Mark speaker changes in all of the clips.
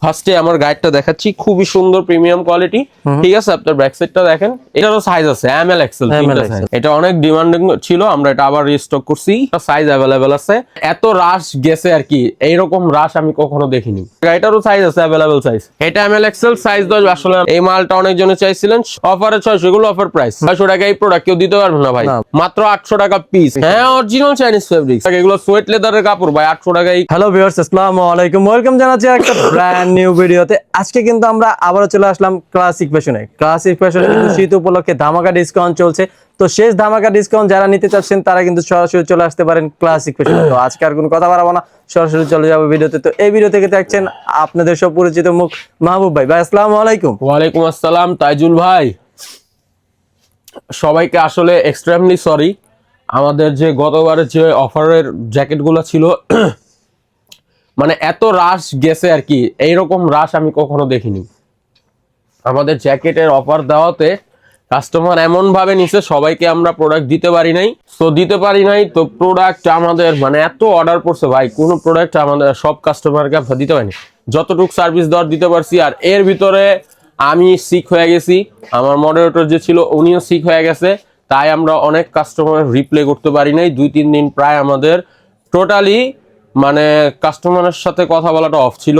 Speaker 1: ফার্স্টে আমার গাইডটা দেখাচ্ছি, খুবই সুন্দর প্রিমিয়াম কোয়ালিটি। ঠিক আছে, আপনার ব্যাক সাইডটা দেখেন, এটারও সাইজ আছে এমএল এক্সেল তিনটা সাইজ। এটা অনেক ডিমান্ডিং ছিল, আমরা এটা আবার রিস্টক করছি, সাইজ अवेलेबल আছে। এত রাশ গেছে আর কি, এইরকম রাশ আমি কখনো দেখিনি। এটারও সাইজ আছে अवेलेबल সাইজ। এটা এমএল এক্সেল সাইজ 10। আসলে এই মালটা অনেক জনে চাইছিলেন, অফারে 600, এগুলো অফার প্রাইস 600 টাকা। এই প্রোডাক্ট কেউ দিতে পারবে না ভাই, মাত্র 800 টাকা পিস। হ্যাঁ, অরিজিনাল চাইনিজ ফেব্রিক্স, এগুলো সোয়েট লেদারের কাপড় ভাই, 800 টাকায়।
Speaker 2: হ্যালো ভিউয়ার্স, আসসালামু আলাইকুম, ওয়েলকাম জানাচ্ছি একটা ব্র্যান্ড নিউ ভিডিওতে। আজকে কিন্তু আমরা আবারও চলে আসলাম ক্লাসিক ফ্যাশনে। ক্লাসিক ফ্যাশনে কিন্তু শীত উপলক্ষে ধামাকা ডিসকাউন্ট চলছে। তো শেষ ধামাকা ডিসকাউন্ট যারা নিতে চাচ্ছেন তারা কিন্তু সরাসরি চলে আসতে পারেন ক্লাসিক ফ্যাশনে। তো আজকে আর কোনো কথা বাড়াবো না, সরাসরি চলে যাবো ভিডিওতে। তো এই ভিডিও থেকে দেখছেন আপনাদের সব পরিচিত মুখ মাহবুব ভাই। ভাই আসসালামু আলাইকুম।
Speaker 1: ওয়ালাইকুম আসসালাম তাইজুল ভাই। সবাইকে আসলে এক্সট্রিমলি সরি, আমাদের যে গতবারের যে অফারের জ্যাকেটগুলো ছিল মানে এত রাশ গেছে আর কি, এইরকম রাশ আমি কখনো দেখিনি। আমাদের জ্যাকেটের অফার দেওয়াতে কাস্টমার এমন ভাবে নিছে, সবাইকে আমরা প্রোডাক্ট দিতে পারি নাই। তো প্রোডাক্ট আমাদের মানে এত অর্ডার পড়ছে ভাই, কোনো প্রোডাক্ট আমাদের সব কাস্টমারকে দিতে পারিনি। যতটুকু সার্ভিস দেওয়ার দিতে পারছি। আর এর ভিতরে আমি সিক হয়ে গেছি, আমার মডারেটর যে ছিল উনিও সিক হয়ে গেছে, তাই আমরা অনেক কাস্টমার রিপ্লাই করতে পারি নাই। 2-3 দিন প্রায় আমাদের টোটালি মানে কাস্টমারের সাথে কথা বলাটা অফ ছিল।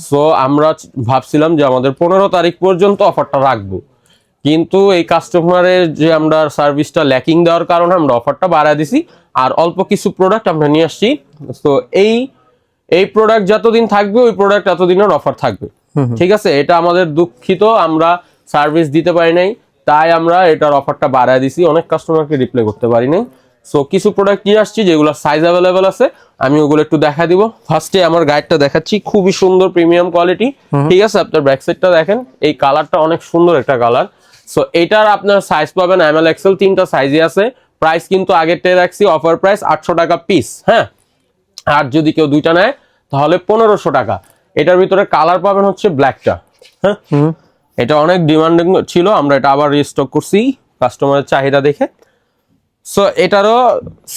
Speaker 1: সো আমরা ভাবছিলাম যে আমাদের 15 তারিখ পর্যন্ত অফারটা রাখবো, কিন্তু এই কাস্টমারের যে আমরা সার্ভিসটা ল্যাকিং দেওয়ার কারণে আমরা অফারটা বাড়ায় দিছি। আর অল্প কিছু প্রোডাক্ট আমরা নিয়ে আসছি। তো এই প্রোডাক্ট যতদিন থাকবে ওই প্রোডাক্ট এতদিনের অফার থাকবে। ঠিক আছে, এটা আমাদের দুঃখিত, আমরা সার্ভিস দিতে পারি নাই, তাই আমরা এটার অফারটা বাড়ায় দিছি। অনেক কাস্টমারকে রিপ্লাই করতে পারি নাই। সো কিছু প্রোডাক্ট নিয়ে আসছি যেগুলো সাইজ অ্যাভেলেবেল আছে, আমি ওগুলো একটু দেখা দিব। ফার্স্টে আমার গাইডটা দেখাচ্ছি, খুবই সুন্দর প্রিমিয়াম কোয়ালিটি। ঠিক আছে, আপনার ব্যাক সাইডটা দেখেন, এই কালারটা অনেক সুন্দর একটা কালার। সো এটার আপনার সাইজ পাবেন এমএল এক্সেল, তিনটা সাইজে আছে। প্রাইস কিন্তু আগের টে রাখছি, অফার প্রাইস 800 টাকা পিস। হ্যাঁ, আর যদি কেউ দুইটা নেয় তাহলে 1500 টাকা। এটার ভিতরে কালার পাবেন হচ্ছে ব্ল্যাকটা। হ্যাঁ, এটা অনেক ডিমান্ডিং ছিল, আমরা এটা আবার রিস্টক করছি কাস্টমারের চাহিদা দেখে। সো এটারও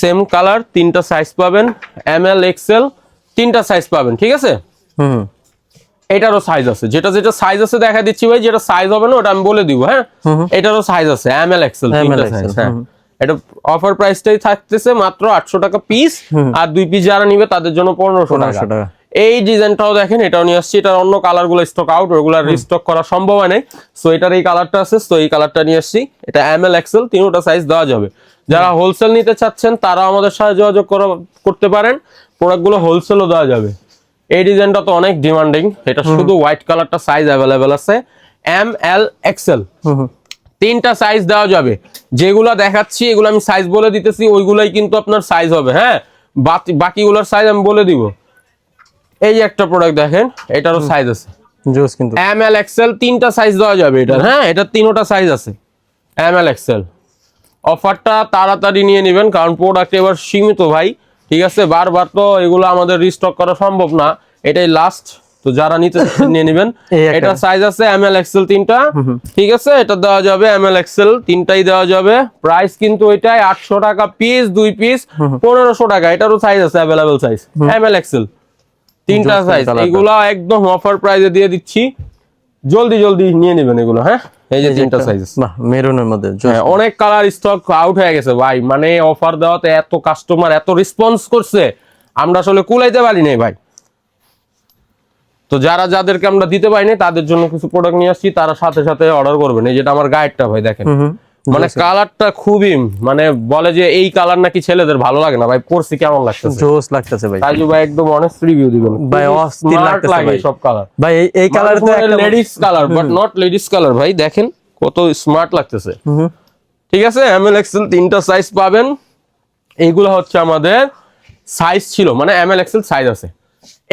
Speaker 1: সেম কালার, তিনটা সাইজ পাবেন, এমএল এক্সেল তিনটা সাইজ পাবেন। ঠিক আছে, এটারও সাইজ আছে, যেটা যেটা সাইজ আছে দেখা দিচ্ছি ভাই, যেটা সাইজ হবে না ওটা আমি বলে দিব। হ্যাঁ, এটারও সাইজ আছে এমএল এক্সেল তিনটা সাইজ। হ্যাঁ, এটা অফার প্রাইসটাই থাকতেছে মাত্র 800 টাকা পিস। আর 2 পিস যারা নিবে তাদের জন্য 1500 টাকা। এই ডিজাইনটাও দেখেন, এটাও নিয়ে আসছি। এটার অন্য কালার গুলো স্টক আউট, ওগুলো রিস্টক করা সম্ভব হয় নাই। সো এটার এই কালারটা আছে, তো এই কালারটা নিয়ে আসছি। এটা এমএল এক্সেল তিনটা সাইজ দেওয়া যাবে। যারা হোলসেল নিতে চাচ্ছেন তারা আমাদের সাথে যোগাযোগ করতে পারেন, প্রোডাক্টগুলো হোলসেলও দেওয়া যাবে। এই ডিজাইনটা তো অনেক ডিমান্ডিং, এটা শুধু হোয়াইট কালারটা সাইজ অ্যাভেলেবেল আছে এমএল এক্সেল, তিনটা সাইজ দেওয়া যাবে। যেগুলো দেখাচ্ছি এগুলো আমি সাইজ বলে দিতেছি, ওইগুলাই কিন্তু আপনার সাইজ হবে। হ্যাঁ, বাকিগুলোর সাইজ আমি বলে দিব। এই যে একটা প্রোডাক্ট দেখেন, এটারও সাইজ আছে এমএল এক্সেল, তিনটা সাইজ দেওয়া যাবে এটার। হ্যাঁ, এটার তিনটা সাইজ আছে এমএল এক্সেল। অফারটা তাড়াতাড়ি নিয়ে নেবেন, কারণ প্রোডাক্ট এবার সীমিত ভাই। ঠিক আছে, বারবার তো এগুলো আমাদের রিস্টক করা সম্ভব না, এটাই লাস্ট। তো যারা নিতে নিয়ে নেবেন। এটা সাইজ আছে এমএল এক্সেল তিনটা। ঠিক আছে, এটা দেওয়া যাবে এমএল এক্সেল তিনটাই দেওয়া যাবে। প্রাইস কিন্তু এটাই 800 টাকা পিস, 2 পিস 1500 টাকা। এটারও সাইজ আছে অ্যাভেলেবল সাইজ এমএল এক্সেল তিনটা সাইজ। এগুলো একদম অফার প্রাইসে দিয়ে দিচ্ছি, জলদি জলদি নিয়ে নেবেন এগুলো। হ্যাঁ, এই যে তিনটা সাইজ
Speaker 2: মেরুনের মধ্যে
Speaker 1: অনেক কালার স্টক আউট হয়ে গেছে ভাই। মানে অফার দেওয়াতে এত কাস্টমার এত রেসপন্স করছে, আমরা আসলে কুলাইতে পারি নাই ভাই। তো যাদেরকে আমরা দিতে পারি নাই তাদের জন্য কিছু প্রোডাক্ট নিয়ে আসছি, তারা সাথে সাথে অর্ডার করবেন। এই যেটা আমার গাইডটা ভাই দেখেন, মানে কালারটা খুবই মানে বলে যে এই কালার নাকি ছেলেদের ভালো লাগে না ভাই। পরছি কেমন লাগতেছে, জোস লাগতেছে ভাই। তাইজু ভাই একদম অনেস্ট রিভিউ দিবেন ভাই, অস্থির লাগতেছে ভাই সব কালার ভাই। এই কালার তো একটা ladies colour, but not ladies colour ভাই। দেখেন কত স্মার্ট লাগতেছে। ঠিক আছে, এমএল এক্সেল তিনটা সাইজ পাবেন। এইগুলো হচ্ছে আমাদের সাইজ ছিল, মানে এমএল এক্সেল সাইজ আছে।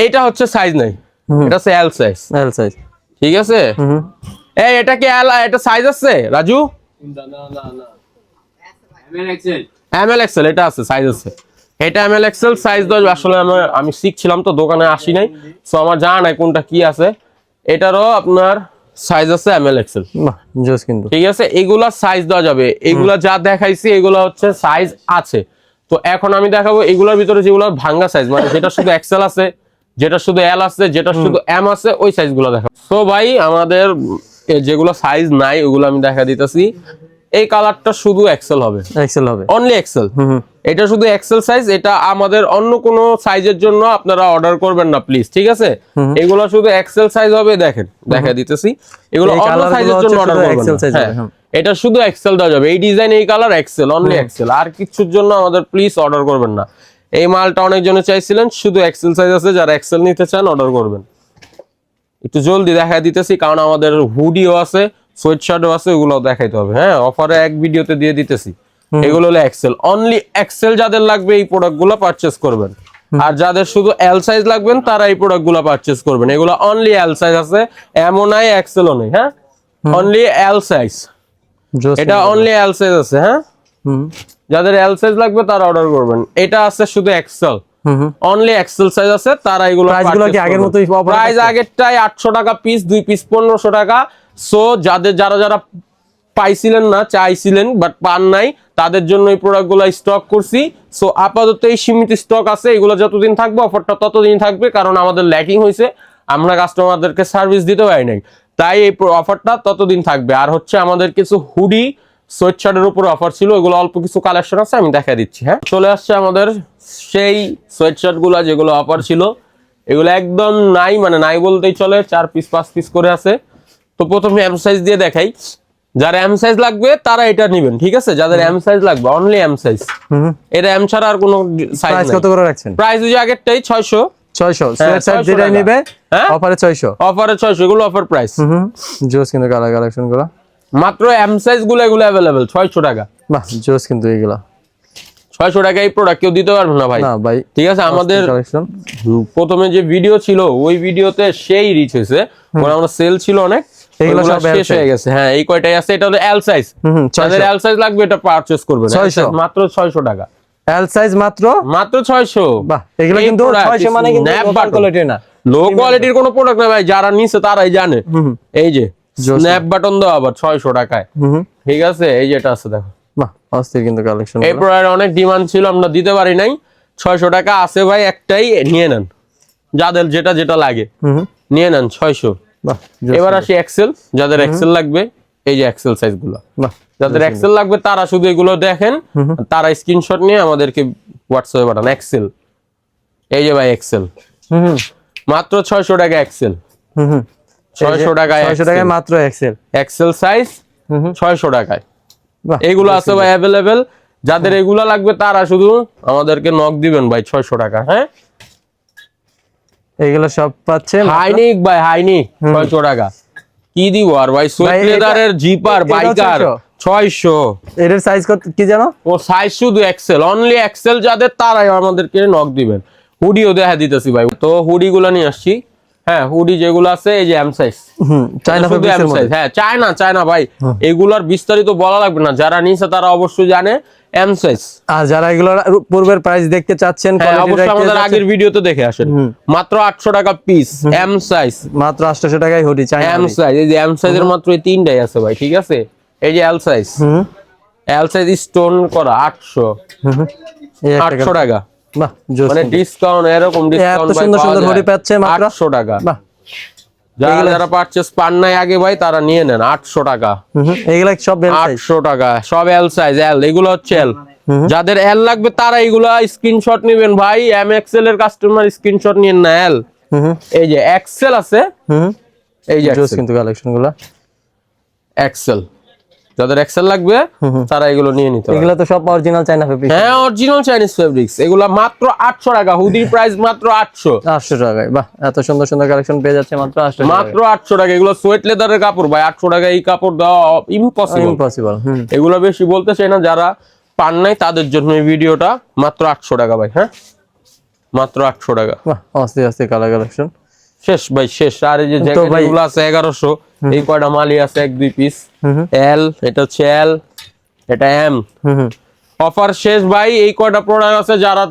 Speaker 1: এইটা হচ্ছে সাইজ নাই, এটা হচ্ছে এল সাইজ। এল সাইজ ঠিক আছে। এই এটা কি এল, এটা সাইজ আছে রাজু? এমএল এক্সেল এটা আছে, সাইজ আছে। এটা এমএল এক্সেল সাইজ 10। আসলে আমি শিখছিলাম তো, দোকানে আসি নাই, সো আমার জানা নাই কোনটা কি আছে। এটারও আপনার সাইজ আছে এমএল এক্সেল কিন্তু। ঠিক আছে, এগুলা সাইজ দেওয়া যাবে। এগুলা যা দেখাইছি এগুলা হচ্ছে সাইজ আছে। তো এখন আমি দেখাবো এগুলোর ভিতরে যেগুলো ভাঙ্গা সাইজ, মানে যেটা শুধু এক্সেল আছে, যেটা শুধু এল আছে, যেটা শুধু এম আছে, ওই সাইজগুলো দেখা। সো ভাই আমাদের যেগুলো সাইজ নাই ওগুলো আমি দেখা দিতেছি। এই কালারটা শুধু এক্সেল হবে,
Speaker 2: এক্সেল হবে,
Speaker 1: অনলি এক্সেল। এটা শুধু এক্সেল সাইজ, এটা আমাদের অন্য কোনো সাইজের জন্য আপনারা অর্ডার করবেন না প্লিজ, ঠিক আছে? এগুলো শুধু এক্সেল সাইজ হবে। দেখেন দেখা দিতেছি, এগুলো অন্য সাইজের জন্য অর্ডার করবেন না। এটা শুধু এক্সেল দেওয়া যাবে, এই ডিজাইন এই কালার এক্সেল, অনলি এক্সেল, আর কিছুর জন্য আমাদের প্লিজ অর্ডার করবেন না। এই মালটা অনেকজনে চাইছিলেন, শুধু এক্সেল সাইজ আছে, যারা এক্সেল নিতে চান অর্ডার করবেন। একটু জলদি দেখা দিতেছি কারণ আমাদের হুডিও আছে, সোয়েট শার্টও আছে, ওগুলো দেখাইতে হবে। হ্যাঁ, অফারে এক ভিডিওতে দিয়ে দিতেছি। এগুলো হলো এক্সেল, অনলি এক্সেল যাদের লাগবে এই প্রোডাক্টগুলো পারচেজ করবেন। আর যাদের শুধু এল সাইজ লাগবেন তারা এই প্রোডাক্টগুলো পারচেজ করবেন। এগুলো অনলি এল সাইজ আছে, এমও নাই এক্সেলও নেই। হ্যাঁ, অনলি এল সাইজ, এটা অনলি এল সাইজ আছে। হ্যাঁ, যাদের এল সাইজ লাগবে তারা অর্ডার করবেন। এটা আছে শুধু এক্সেল, অনলি এক্সেল সাইজ আছে, তারা এগুলো
Speaker 2: প্রাইসগুলো কি আগের মতোই?
Speaker 1: প্রাইস আগেরটাই 800 টাকা পিস, 2 পিস 1500 টাকা। সো যারা পাইছিলেন না, চাইছিলেন বাট পান নাই, তাদের জন্য এই প্রোডাক্টগুলো স্টক করছি। সো আপাতত এই সীমিত স্টক আছে, এগুলো যতদিন থাকবে অফারটা ততদিন থাকবে, কারণ আমাদের ল্যাকিং হয়েছে, আমরা কাস্টমারদেরকে সার্ভিস দিতে পারি নাই, তাই এই অফারটা ততদিন থাকবে। আর হচ্ছে আমাদের কিছু হুডি সোয়েট শার্টের উপর অফার ছিল, এগুলো অল্প কিছু কালেকশন আছে, আমি দেখা দিচ্ছি। হ্যাঁ, চলে আসছে আমাদের সেই সোয়েট শার্ট গুলা যেগুলো অফার ছিল। এগুলো একদম নাই, মানে নাই বলতেই চলে, 4 পিস 5 পিস করে আছে। তো প্রথমে এম সাইজ দিয়ে দেখাই, যারা এম সাইজ লাগবে তারা এটা নেবেন, ঠিক আছে? যাদের এম সাইজ লাগবে অনলি এম সাইজ, এটা এম ছাড়া আর কোনো সাইজ নাই।
Speaker 2: কত করে রাখছেন?
Speaker 1: প্রাইস ওই আগেরটাই 600
Speaker 2: সোয়েট শার্ট যেটা নেবে অফারে 600,
Speaker 1: অফারে 600, এগুলো অফার প্রাইস।
Speaker 2: জোস কিন্তু কালার কালেকশন গুলো
Speaker 1: মাত্র এম সাইজ গুলো এগুলো अवेलेबल 600 টাকা।
Speaker 2: বাহ, জোস কিন্তু এগুলো
Speaker 1: 600 টাকা এই প্রোডাক্ট কেউ দিতে পারবে না ভাই।
Speaker 2: না ভাই,
Speaker 1: ঠিক আছে? আমাদের
Speaker 2: কালেকশন
Speaker 1: প্রথমে যে ভিডিও ছিল ওই ভিডিওতে সেই রিচ হয়েছে, আমরা সেল ছিল অনেক, এগুলো সব শেষ হয়ে গেছে। হ্যাঁ, এই কয়টাই আছে। এটা হলো এল সাইজ, যাদের এল সাইজ লাগবে এটা পারচেজ করবেন, মাত্র 600 টাকা।
Speaker 2: এল সাইজ মাত্র 600। বাহ, এগুলো কিন্তু 600 মানে কিন্তু লো কোয়ালিটি না,
Speaker 1: লো কোয়ালিটির কোনো প্রোডাক্ট না ভাই, যারা নিছে তারাই জানে। এই যে স্ন্যাপ বাটন দাও আবার 600 টাকায়, ঠিক আছে? এই যেটা আছে দেখো,
Speaker 2: বাহ, অস্থির কিন্তু কালেকশন।
Speaker 1: এই প্রোডাক্টের অনেক ডিমান্ড ছিল, আমরা দিতে পারি নাই। 600 টাকা আছে ভাই, একটাই নিয়ে নেন, যাদের যেটা যেটা লাগে নিয়ে নেন 600।
Speaker 2: বাহ,
Speaker 1: এবার আসি এক্সেল, যাদের এক্সেল লাগবে এই যে এক্সেল সাইজ গুলো, যাদের এক্সেল লাগবে তারা শুধু এগুলো দেখেন, তারা স্ক্রিনশট নিয়ে আমাদেরকে হোয়াটসঅ্যাপে পাঠান। এক্সেল, এই যে ভাই এক্সেল, মাত্র 600 টাকা এক্সেল, 600 টাকায়
Speaker 2: 600 টাকায় মাত্র এক্সেল,
Speaker 1: এক্সেল সাইজ 600 টাকায়। এগুলো আছে ভাই अवेलेबल, যাদের এগুলো লাগবে তারা শুধু আমাদেরকে নক দিবেন ভাই 600 টাকা। হ্যাঁ,
Speaker 2: এগুলো সব পাচ্ছে
Speaker 1: হাইনিক ভাই, হাইনিক 600 টাকা কি দিব আর ভাই? সুইট লেদারের জিপার বাইকার 600।
Speaker 2: এর সাইজ কত কি জানো?
Speaker 1: ও সাইজ শুধু এক্সেল, অনলি এক্সেল, যাদের তারাই আমাদেরকে নক দিবেন। হুডিও দেখা দিতেছি ভাই, তো হুডি গুলো নিয়ে আসছি। হ্যাঁ, হুডি যেগুলো আছে এই যে এম সাইজ,
Speaker 2: চায়না ফেব্রিক্সের মধ্যে।
Speaker 1: হ্যাঁ, চায়না ভাই, এগুলার বিস্তারিত বলা লাগবে না, যারা নিছে তারা অবশ্যই জানে এম সাইজ।
Speaker 2: আর যারা এগুলো পূর্বের প্রাইস দেখতে চাচ্ছেন,
Speaker 1: অবশ্যই আমাদের আগের ভিডিওতে দেখে আসেন। মাত্র 800 টাকা পিস এম সাইজ,
Speaker 2: মাত্র 800 টাকায় হুডি চায়না
Speaker 1: এম সাইজ। এই যে এম সাইজের মাত্র এই তিনটাই আছে ভাই, ঠিক আছে? এই যে L size, L size stone করা 800 টাকা।
Speaker 2: বাহ, জোস,
Speaker 1: মানে ডিসকাউন্ট, এরকম ডিসকাউন্ট
Speaker 2: এত সুন্দর সুন্দর হুডি পাচ্ছে মাত্র
Speaker 1: 800 টাকা।
Speaker 2: বাহ,
Speaker 1: যারা পারচেজ পান নাই আগে ভাই তারা নিয়ে নেন 800 টাকা।
Speaker 2: এগুলা সব এল সাইজ,
Speaker 1: 800 টাকা সব এল সাইজ, এল, এগুলো হচ্ছে এল। যাদের এল লাগবে তারা এগুলা স্ক্রিনশট নেবেন ভাই, এম এক্সেল এর কাস্টমার স্ক্রিনশট নিয়েন না। এল, এই যে এক্সেল আছে, এই যে
Speaker 2: জোস কিন্তু কালেকশন গুলো
Speaker 1: এক্সেল, যাদের এক্সেল লাগবে তারা এগুলো নিয়ে নিতে পারে।
Speaker 2: এগুলো তো সব অরিজিনাল চায়না ফেব্রিক।
Speaker 1: হ্যাঁ, অরিজিনাল চাইনিজ ফেব্রিক্স, এগুলো মাত্র 800 টাকা। হুডির প্রাইস মাত্র
Speaker 2: 800 টাকায়। বাহ, এত সুন্দর সুন্দর কালেকশন পেয়ে যাচ্ছে মাত্র 800 টাকা,
Speaker 1: মাত্র 800 টাকা। এগুলো সোয়েট লেদারের কাপড় ভাই, 800 টাকা এই কাপড় দেওয়া ইম্পসিবল। এগুলো বেশি বলতে চাই না, যারা পান নাই তাদের জন্য এই ভিডিওটা। মাত্র 800 টাকা ভাই। হ্যাঁ, মাত্র 800 টাকা।
Speaker 2: বাহ, অস্থির অস্থির কালার কালেকশন
Speaker 1: শেষ ভাই, শেষ। আর এই যে জ্যাকেটগুলো আছে 1100, এই কয়টা মালই আছে 1-2 পিস। এল, এটা হচ্ছে এল, এটা এম। অফার শেষ ভাই, এই কয়টা প্রোডাক্ট আছে, যারা